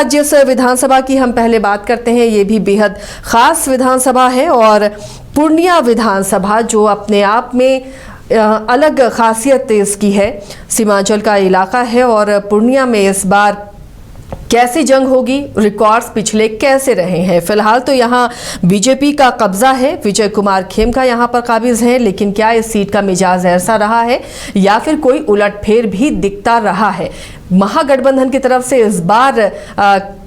आज जिस विधानसभा की हम पहले बात करते हैं, ये भी बेहद खास विधानसभा है और पूर्णिया विधानसभा जो अपने आप में अलग खासियत इसकी है। सीमांचल का इलाका है और पूर्णिया में इस बार कैसी जंग होगी, रिकॉर्ड्स पिछले कैसे रहे हैं। फिलहाल तो यहाँ बीजेपी का कब्जा है, विजय कुमार खेमका यहाँ पर काबिज हैं, लेकिन क्या इस सीट का मिजाज ऐसा रहा है या फिर कोई उलटफेर भी दिखता रहा है। महागठबंधन की तरफ से इस बार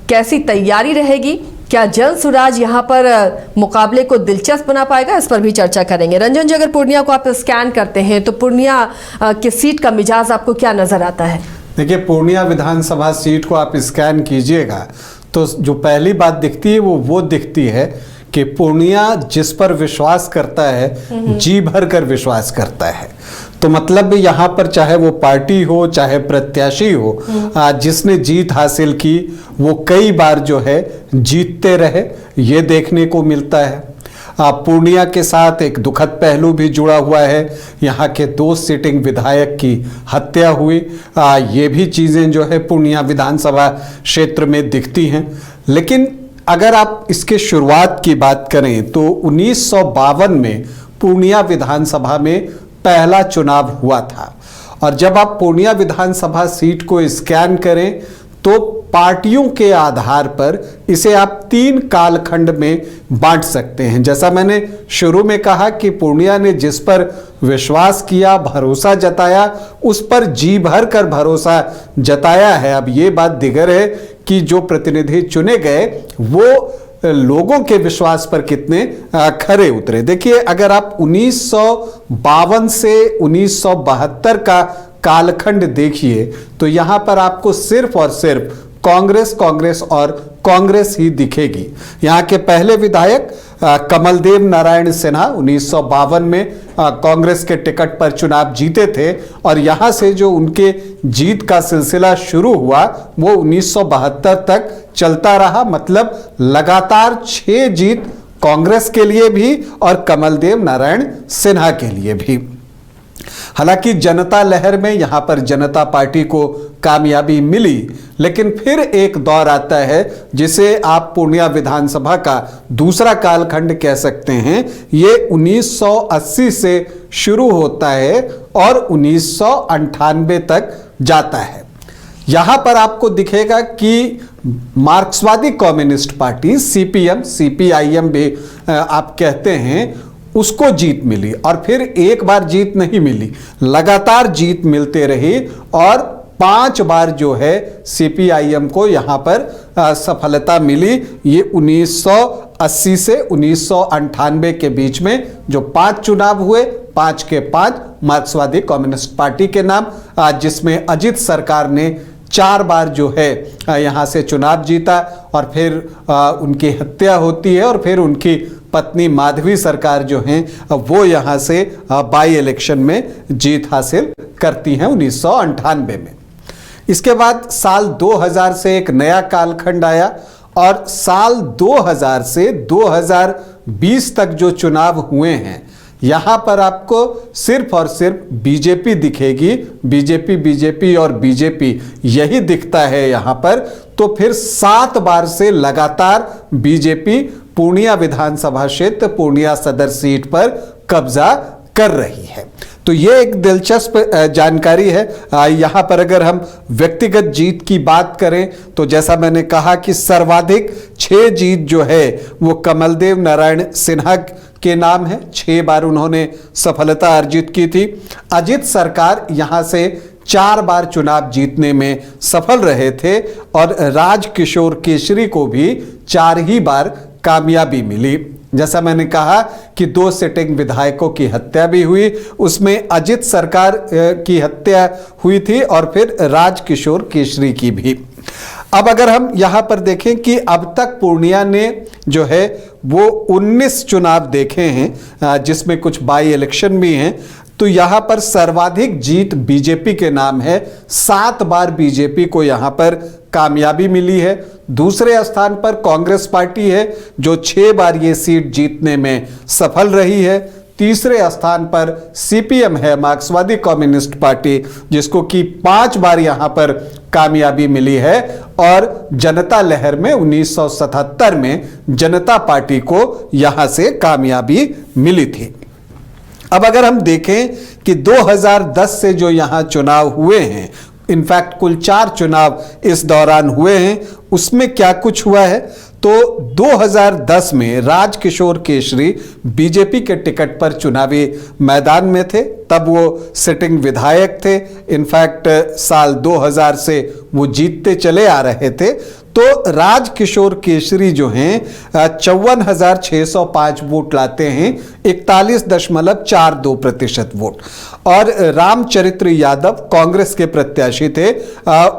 कैसी तैयारी रहेगी, क्या जन सुराज यहाँ पर मुकाबले को दिलचस्प बना पाएगा, इस पर भी चर्चा करेंगे। रंजन जी, अगर पूर्णिया को आप स्कैन करते हैं तो पूर्णिया की सीट का मिजाज आपको क्या नजर आता है? देखिए, पूर्णिया विधानसभा सीट को आप स्कैन कीजिएगा तो जो पहली बात दिखती है वो दिखती है कि पूर्णिया जिस पर विश्वास करता है, जी भर कर विश्वास करता है। तो मतलब यहाँ पर चाहे वो पार्टी हो चाहे प्रत्याशी हो, जिसने जीत हासिल की वो कई बार जो है जीतते रहे, ये देखने को मिलता है। पूर्णिया के साथ एक दुखद पहलू भी जुड़ा हुआ है। यहाँ के 2 सिटिंग विधायक की हत्या हुई। ये भी चीज़ें जो है पूर्णिया विधानसभा क्षेत्र में दिखती हैं। लेकिन अगर आप इसके शुरुआत की बात करें तो 1952 में पूर्णिया विधानसभा में पहला चुनाव हुआ था। और जब आप पूर्णिया विधानसभा सीट को स्कैन करें तो पार्टियों के आधार पर इसे आप 3 कालखंड में बांट सकते हैं। जैसा मैंने शुरू में कहा कि पूर्णिया ने जिस पर विश्वास किया, भरोसा जताया, उस पर जी भर कर भरोसा जताया है। अब ये बात दिगर है कि जो प्रतिनिधि चुने गए वो लोगों के विश्वास पर कितने खरे उतरे। देखिए, अगर आप 1952 से 1972 का कालखंड देखिए तो यहां पर आपको सिर्फ और सिर्फ कांग्रेस और कांग्रेस ही दिखेगी। यहाँ के पहले विधायक कमलदेव नारायण सिन्हा 1952 में कांग्रेस के टिकट पर चुनाव जीते थे और यहाँ से जो उनके जीत का सिलसिला शुरू हुआ वो 1972 तक चलता रहा। मतलब लगातार 6 जीत कांग्रेस के लिए भी और कमलदेव नारायण सिन्हा के लिए भी। हालांकि जनता लहर में यहां पर जनता पार्टी को कामयाबी मिली, लेकिन फिर एक दौर आता है जिसे आप पूर्णिया विधानसभा का दूसरा कालखंड कह सकते हैं। ये 1980 से शुरू होता है और 1998 तक जाता है। यहां पर आपको दिखेगा कि मार्क्सवादी कम्युनिस्ट पार्टी सीपीएम, सीपीआईएम भी आप कहते हैं, उसको जीत मिली और फिर एक बार जीत नहीं मिली, लगातार जीत मिलते रही और 5 बार जो है सीपीआईएम को यहां पर सफलता मिली। ये 1980 से 1998 के बीच में जो 5 चुनाव हुए, 5 के 5 मार्क्सवादी कम्युनिस्ट पार्टी के नाम, जिसमें अजित सरकार ने 4 बार जो है यहां से चुनाव जीता और फिर उनकी हत्या होती है और फिर उनकी पत्नी माधवी सरकार जो हैं वो यहां से बाई इलेक्शन में जीत हासिल करती हैं 1998 में। इसके बाद साल 2000 से एक नया कालखंड आया और साल 2000 से 2020 तक जो चुनाव हुए हैं यहां पर आपको सिर्फ और सिर्फ बीजेपी दिखेगी। बीजेपी और बीजेपी यही दिखता है यहां पर। तो फिर 7 बार से लगातार बीजेपी पूर्णिया विधानसभा क्षेत्र, पूर्णिया सदर सीट पर कब्जा कर रही है। तो ये एक दिलचस्प जानकारी है। यहाँ पर अगर हम व्यक्तिगत जीत की बात करें तो जैसा मैंने कहा कि सर्वाधिक 6 जीत जो है वो कमलदेव नारायण सिन्हा के नाम है। 6 बार उन्होंने सफलता अर्जित की थी। अजित सरकार यहाँ से 4 बार चुनाव जीतने में सफल रहे थे और राजकिशोर केसरी को भी 4 ही बार कामयाबी मिली। जैसा मैंने कहा कि 2 सिटिंग विधायकों की हत्या भी हुई, उसमें अजित सरकार की हत्या हुई थी और फिर राजकिशोर केसरी की भी। अब अगर हम यहां पर देखें कि अब तक पूर्णिया ने जो है वो 19 चुनाव देखे हैं, जिसमें कुछ बाई इलेक्शन भी हैं, तो यहां पर सर्वाधिक जीत बीजेपी के नाम है। 7 बार बीजेपी को यहां पर कामयाबी मिली है। दूसरे स्थान पर कांग्रेस पार्टी है जो 6 बार ये सीट जीतने में सफल रही है। तीसरे स्थान पर सीपीएम है, मार्क्सवादी कम्युनिस्ट पार्टी, जिसको कि 5 बार यहां पर कामयाबी मिली है। और जनता लहर में 1977 में जनता पार्टी को यहां से कामयाबी मिली थी। अब अगर हम देखें कि 2010 से जो यहां चुनाव हुए हैं, इनफैक्ट कुल 4 चुनाव इस दौरान हुए हैं, उसमें क्या कुछ हुआ है तो 2010 में राजकिशोर केसरी बीजेपी के टिकट पर चुनावी मैदान में थे। तब वो सिटिंग विधायक थे। इनफैक्ट साल 2000 से वो जीतते चले आ रहे थे। तो राजकिशोर केसरी जो हैं 54,605 वोट लाते हैं, 41.42% वोट। और रामचरित्र यादव कांग्रेस के प्रत्याशी थे,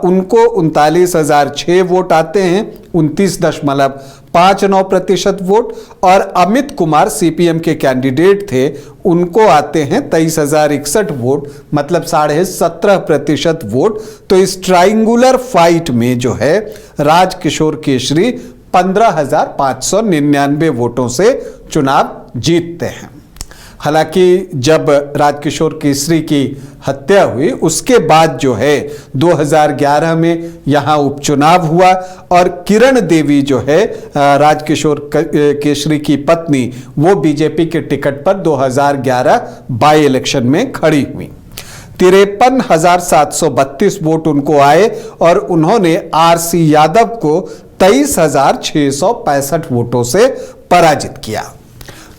उनको 39,006 वोट आते हैं, 29.59% वोट। और अमित कुमार सीपीएम के कैंडिडेट थे, उनको आते हैं 23,061 वोट, मतलब 17.5% वोट। तो इस ट्राइंगुलर फाइट में जो है राजकिशोर केसरी 15,599 वोटों से चुनाव जीतते हैं। हालांकि जब राजकिशोर केसरी की हत्या हुई उसके बाद जो है 2011 में यहां उपचुनाव हुआ और किरण देवी जो है राजकिशोर केसरी की पत्नी, वो बीजेपी के टिकट पर 2011 बाई इलेक्शन में खड़ी हुई। 53,732 वोट उनको आए और उन्होंने आरसी यादव को 23,665 वोटों से पराजित किया।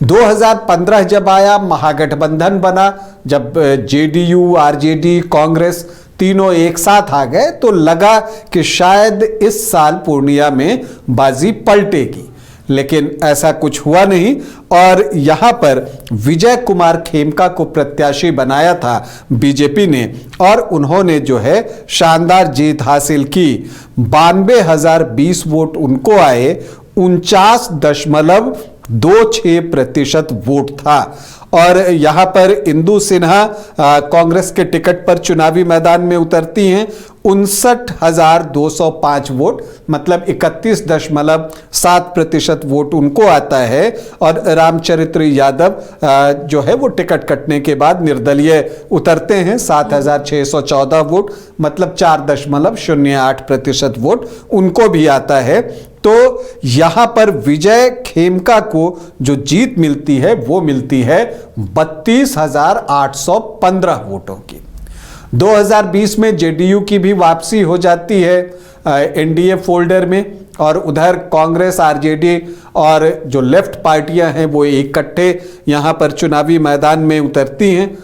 2015 जब आया, महागठबंधन बना, जब जेडीयू, आरजेडी, कांग्रेस तीनों एक साथ आ गए तो लगा कि शायद इस साल पूर्णिया में बाजी पलटेगी, लेकिन ऐसा कुछ हुआ नहीं। और यहां पर विजय कुमार खेमका को प्रत्याशी बनाया था बीजेपी ने और उन्होंने जो है शानदार जीत हासिल की। 92,020 वोट उनको आए, 49.26% वोट था। और यहां पर इंदु सिन्हा कांग्रेस के टिकट पर चुनावी मैदान में उतरती हैं, 59,205 वोट, मतलब 31.7% वोट उनको आता है। और रामचरित्र यादव जो है वो टिकट कटने के बाद निर्दलीय उतरते हैं, 7,614 वोट, मतलब 4.08% वोट उनको भी आता है। तो यहां पर विजय खेमका को जो जीत मिलती है वो मिलती है 32,815 वोटों की। 2020 में जेडीयू की भी वापसी हो जाती है एनडीए फोल्डर में, और उधर कांग्रेस, आरजेडी और जो लेफ्ट पार्टियां हैं वो इकट्ठे यहां पर चुनावी मैदान में उतरती हैं।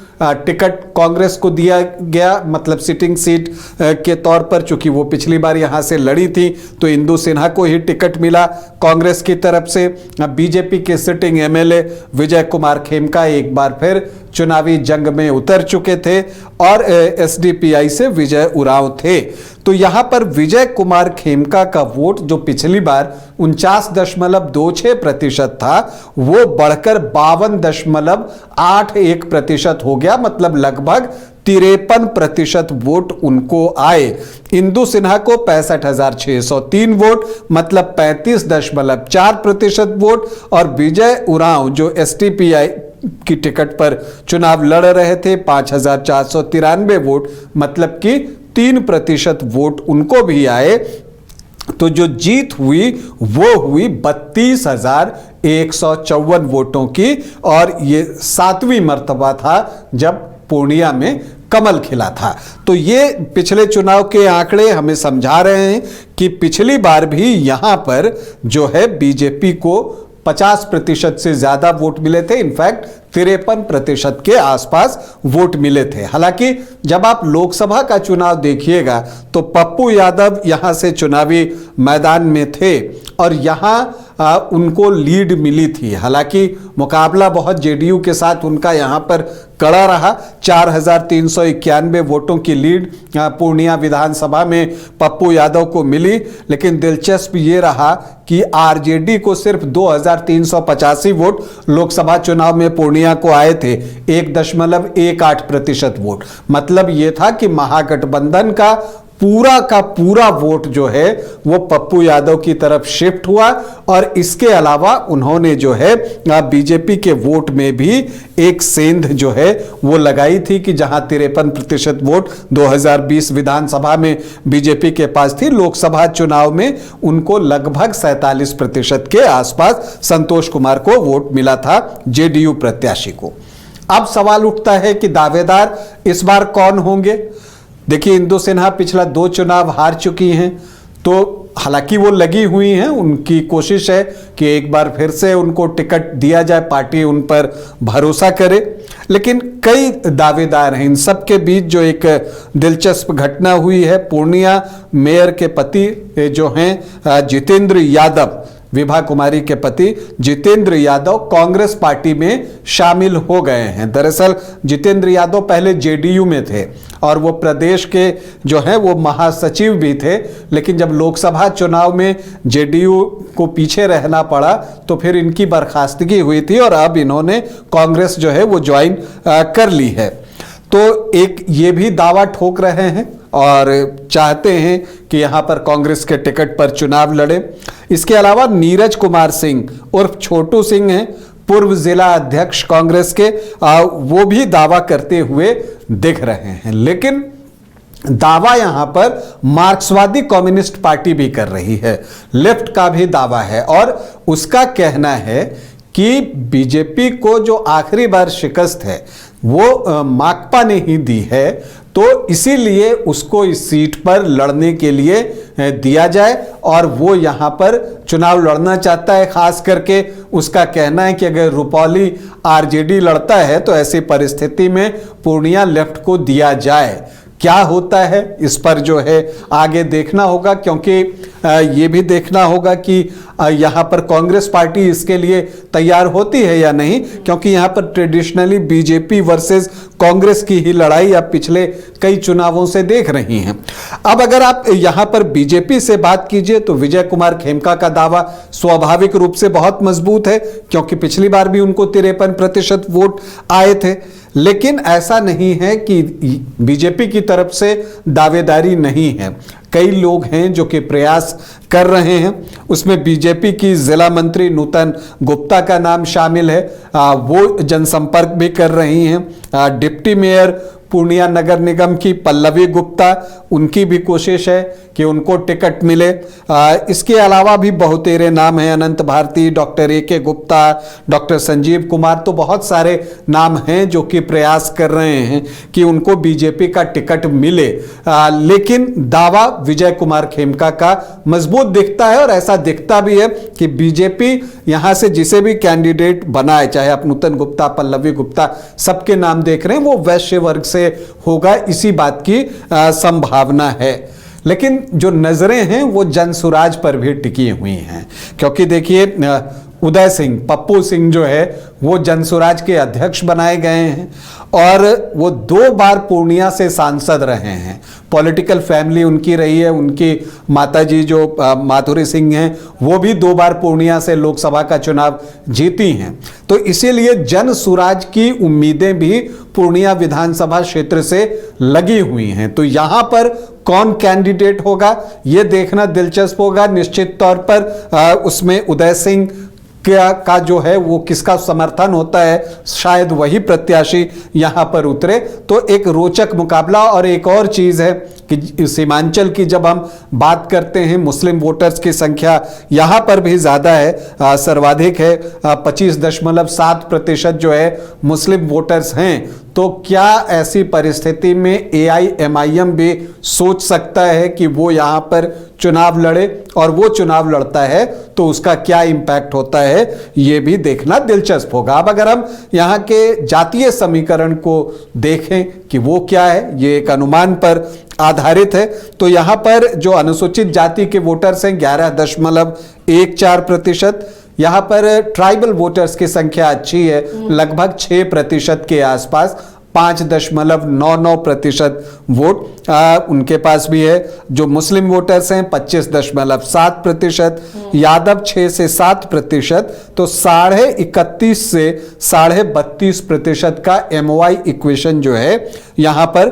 टिकट कांग्रेस को दिया गया, मतलब सिटिंग सीट के तौर पर, चूंकि वो पिछली बार यहां से लड़ी थी तो इंदु सिन्हा को ही टिकट मिला कांग्रेस की तरफ से। बीजेपी के सिटिंग एमएलए विजय कुमार खेमका एक बार फिर चुनावी जंग में उतर चुके थे और एसडीपीआई से विजय उरांव थे। तो यहां पर विजय कुमार खेमका का वोट जो पिछली बार 49.26% था, वो बढ़कर 52.81% हो गया, मतलब लगभग 53% वोट उनको आए। इंदु सिन्हा को 65,603 वोट, मतलब 35.4% वोट। और विजय उरांव जो एसडीपीआई की टिकट पर चुनाव लड़ रहे थे, 5,493 वोट, मतलब कि 3% वोट उनको भी आए। तो जो जीत हुई वो हुई 32,154 वोटों की, और ये 7वीं मर्तबा था जब पूर्णिया में कमल खिला था। तो ये पिछले चुनाव के आंकड़े हमें समझा रहे हैं कि पिछली बार भी यहां पर जो है बीजेपी को 50% से ज्यादा वोट मिले थे, इनफैक्ट 53% के आसपास वोट मिले थे। हालांकि जब आप लोकसभा का चुनाव देखिएगा तो पप्पू यादव यहां से चुनावी मैदान में थे और यहां उनको लीड मिली थी। हालांकि मुकाबला बहुत जेडीयू के साथ उनका यहां पर कड़ा रहा। 4,391 वोटों की लीड पूर्णिया विधानसभा में पप्पू यादव को मिली, लेकिन दिलचस्प ये रहा कि आरजेडी को सिर्फ 2,385 वोट लोकसभा चुनाव में पूर्णिया को आए थे, 1.18% वोट। मतलब ये था कि महागठबंधन का पूरा का पूरा वोट जो है वो पप्पू यादव की तरफ शिफ्ट हुआ। और इसके अलावा उन्होंने जो है बीजेपी के वोट में भी एक सेंध जो है वो लगाई थी कि जहां 53% वोट 2020 विधानसभा में बीजेपी के पास थी, लोकसभा चुनाव में उनको लगभग 47% के आसपास संतोष कुमार को वोट मिला था, जेडीयू प्रत्याशी को। अब सवाल उठता है कि दावेदार इस बार कौन होंगे। देखिए, इंदु सिन्हा पिछला 2 चुनाव हार चुकी हैं, तो हालांकि वो लगी हुई हैं, उनकी कोशिश है कि एक बार फिर से उनको टिकट दिया जाए, पार्टी उन पर भरोसा करे। लेकिन कई दावेदार हैं, इन सब के बीच जो एक दिलचस्प घटना हुई है, पूर्णिया मेयर के पति जो हैं जितेंद्र यादव, विभा कुमारी के पति जितेंद्र यादव कांग्रेस पार्टी में शामिल हो गए हैं। दरअसल जितेंद्र यादव पहले जेडीयू में थे और वो प्रदेश के जो है वो महासचिव भी थे, लेकिन जब लोकसभा चुनाव में जेडीयू को पीछे रहना पड़ा तो फिर इनकी बर्खास्तगी हुई थी और अब इन्होंने कांग्रेस जो है वो ज्वाइन कर ली है। तो एक ये भी दावा ठोक रहे हैं और चाहते हैं कि यहां पर कांग्रेस के टिकट पर चुनाव लड़े। इसके अलावा नीरज कुमार सिंह उर्फ छोटू सिंह हैं, पूर्व जिला अध्यक्ष कांग्रेस के, वो भी दावा करते हुए दिख रहे हैं। लेकिन दावा यहां पर मार्क्सवादी कम्युनिस्ट पार्टी भी कर रही है, लेफ्ट का भी दावा है और उसका कहना है कि बीजेपी को जो आखिरी बार शिकस्त है वो माकपा ने ही दी है, तो इसीलिए उसको इस सीट पर लड़ने के लिए दिया जाए और वो यहां पर चुनाव लड़ना चाहता है। खास करके उसका कहना है कि अगर रुपौली आरजेडी लड़ता है तो ऐसी परिस्थिति में पूर्णिया लेफ्ट को दिया जाए। क्या होता है इस पर जो है आगे देखना होगा, क्योंकि ये भी देखना होगा कि यहाँ पर कांग्रेस पार्टी इसके लिए तैयार होती है या नहीं, क्योंकि यहाँ पर ट्रेडिशनली बीजेपी वर्सेस कांग्रेस की ही लड़ाई आप पिछले कई चुनावों से देख रही हैं। अब अगर आप यहाँ पर बीजेपी से बात कीजिए तो विजय कुमार खेमका का दावा स्वाभाविक रूप से बहुत मजबूत है, क्योंकि पिछली बार भी उनको 53% वोट आए थे। लेकिन ऐसा नहीं है कि बीजेपी की तरफ से दावेदारी नहीं है, कई लोग हैं जो कि प्रयास कर रहे हैं। उसमें बीजेपी की जिला मंत्री नूतन गुप्ता का नाम शामिल है, वो जनसंपर्क भी कर रही हैं। डिप्टी मेयर पूर्णिया नगर निगम की पल्लवी गुप्ता, उनकी भी कोशिश है कि उनको टिकट मिले। इसके अलावा भी बहुतेरे नाम हैं, Anant Bharti, doctor A K. Gupta, doctor Sanjeev Kumar, तो बहुत सारे नाम हैं जो कि प्रयास कर रहे हैं कि उनको बीजेपी का टिकट मिले। लेकिन दावा विजय कुमार खेमका का मजबूत दिखता है और ऐसा दिखता भी है कि बीजेपी यहां से जिसे भी कैंडिडेट बनाए, चाहे आप नूतन गुप्ता, पल्लवी गुप्ता, सबके नाम देख रहे हैं, वो वैश्य वर्ग से होगा, इसी बात की संभावना है। लेकिन जो नजरें हैं वो जनसुराज पर भी टिकी हुई हैं, क्योंकि देखिए उदय सिंह, पप्पू सिंह जो है वो जनसुराज के अध्यक्ष बनाए गए हैं और वो 2 बार पूर्णिया से सांसद रहे हैं। पॉलिटिकल फैमिली उनकी रही है, उनकी माताजी जो माधुरी सिंह हैं वो भी 2 बार पूर्णिया से लोकसभा का चुनाव जीती हैं। तो इसीलिए जनसुराज की उम्मीदें भी पूर्णिया विधानसभा क्षेत्र से लगी हुई हैं। तो यहां पर कौन कैंडिडेट होगा ये देखना दिलचस्प होगा। निश्चित तौर पर उसमें उदय सिंह का जो है वो किसका समर्थन होता है, शायद वही प्रत्याशी यहां पर उतरे, तो एक रोचक मुकाबला। और एक और चीज है कि सीमांचल की जब हम बात करते हैं, मुस्लिम वोटर्स की संख्या यहां पर भी ज्यादा है, सर्वाधिक है, 25.7% जो है मुस्लिम वोटर्स हैं। तो क्या ऐसी परिस्थिति में AIMIM भी सोच सकता है कि वो यहां पर चुनाव लड़े, और वो चुनाव लड़ता है तो उसका क्या इंपैक्ट होता है ये भी देखना दिलचस्प होगा। अब अगर हम यहाँ के जातीय समीकरण को देखें कि वो क्या है, ये एक अनुमान पर आधारित है, तो यहाँ पर जो अनुसूचित जाति के वोटर्स हैं 11.14%, यहाँ पर ट्राइबल वोटर्स की संख्या अच्छी है, लगभग 6% के आसपास, 5.99% वोट उनके पास भी है। जो मुस्लिम वोटर्स हैं 25.7%, यादव 6 से 7%, तो 31.5 से 32.5% का MOI इक्वेशन जो है यहाँ पर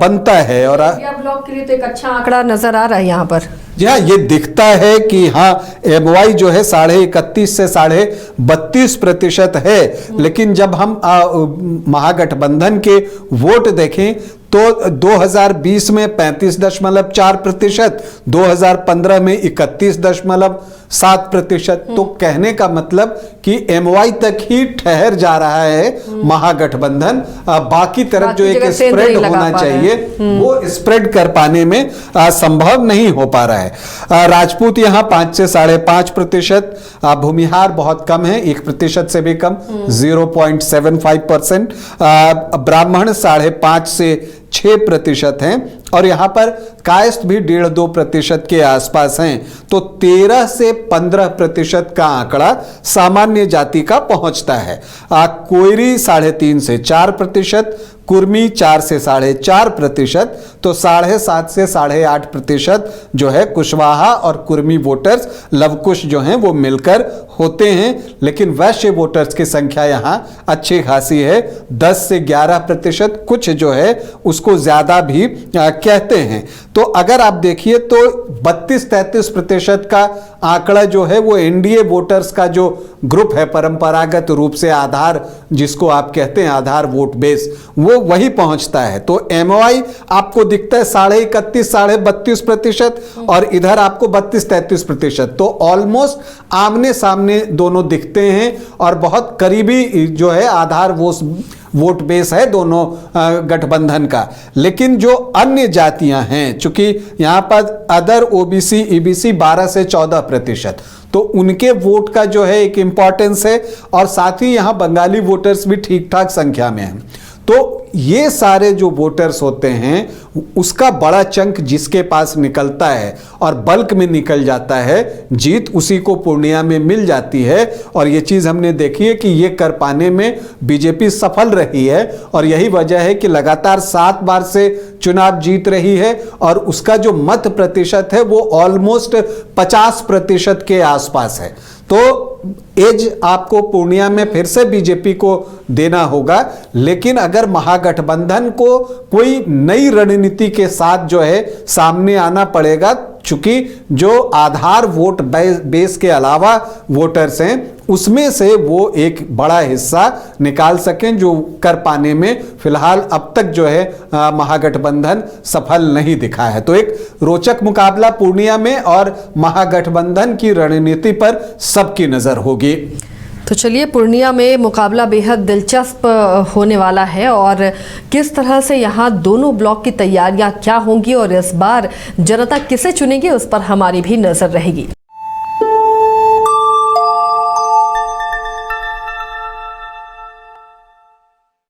बनता है। और ब्लॉक के लिए तो एक अच्छा आंकड़ा नजर आ रहा है यहाँ पर। जी हाँ, ये दिखता है कि हाँ MOI जो है 31.5 से 32.5% है। लेकिन जब हम महागठबंधन के वोट देखें तो 2020 में 35.4%, 2015 में 31.7%। तो कहने का मतलब कि MOI तक ही ठहर जा रहा है महागठबंधन। बाकी तरफ जो एक स्प्रेड होना चाहिए वो स्प्रेड कर पाने में संभव नहीं हो पा रहा है। राजपूत यहाँ 5 से 5.5%, भूमिहार बहुत कम है, 1% से भी कम 0.75%, ब्राह्मण 5.5 से 6% हैं, और यहां पर कायस्थ भी 1.5-2% के आसपास हैं। तो 13 से 15% का आंकड़ा सामान्य जाति का पहुंचता है। कोयरी 3.5 से 4%, कुर्मी 4 से 4.5%, तो 7.5 से 8.5% जो है कुशवाहा और कुर्मी वोटर्स लवकुश जो हैं वो मिलकर होते हैं। लेकिन वैश्य वोटर्स की संख्या यहाँ अच्छी खासी है, 10 से 11%, कुछ जो है उसको ज्यादा भी कहते हैं। तो अगर आप देखिए तो 32-33% का आंकड़ा जो है वो एनडीए वोटर्स का जो ग्रुप है, परंपरागत रूप से आधार जिसको आप कहते हैं आधार वोट बेस, वो वही पहुंचता है। तो MOI आपको दिखता है 31.5 32%, और इधर आपको 32-33%। तो ऑलमोस्ट आमने सामने दोनों दिखते हैं, और बहुत करीबी जो है आधार वोट बेस है दोनों गठबंधन का। लेकिन जो अन्य जातियां हैं, चूंकि यहां पर अदर OBC EBC 12 से 14%, तो उनके वोट का जो है एक इंपॉर्टेंस है, और साथ ही यहां बंगाली वोटर्स भी ठीक ठाक संख्या में हैं। तो ये सारे जो वोटर्स होते हैं उसका बड़ा चंक जिसके पास निकलता है और बल्क में निकल जाता है, जीत उसी को पूर्णिया में मिल जाती है। और ये चीज हमने देखी है कि ये कर पाने में बीजेपी सफल रही है, और यही वजह है कि लगातार 7 बार से चुनाव जीत रही है, और उसका जो मत प्रतिशत है वो ऑलमोस्ट 50% के आसपास है। तो एज आपको पूर्णिया में फिर से बीजेपी को देना होगा। लेकिन अगर महागठबंधन को कोई नई रणनीति के साथ जो है सामने आना पड़ेगा, चूंकि जो आधार वोट बेस के अलावा वोटर्स हैं उसमें से वो एक बड़ा हिस्सा निकाल सकें, जो कर पाने में फिलहाल अब तक जो है महागठबंधन सफल नहीं दिखा है। तो एक रोचक मुकाबला पूर्णिया में, और महागठबंधन की रणनीति पर सबकी नजर होगी। तो चलिए, पूर्णिया में मुकाबला बेहद दिलचस्प होने वाला है, और किस तरह से यहाँ दोनों ब्लॉक की तैयारियां क्या होंगी और इस बार जनता किसे चुनेगी उस पर हमारी भी नजर रहेगी।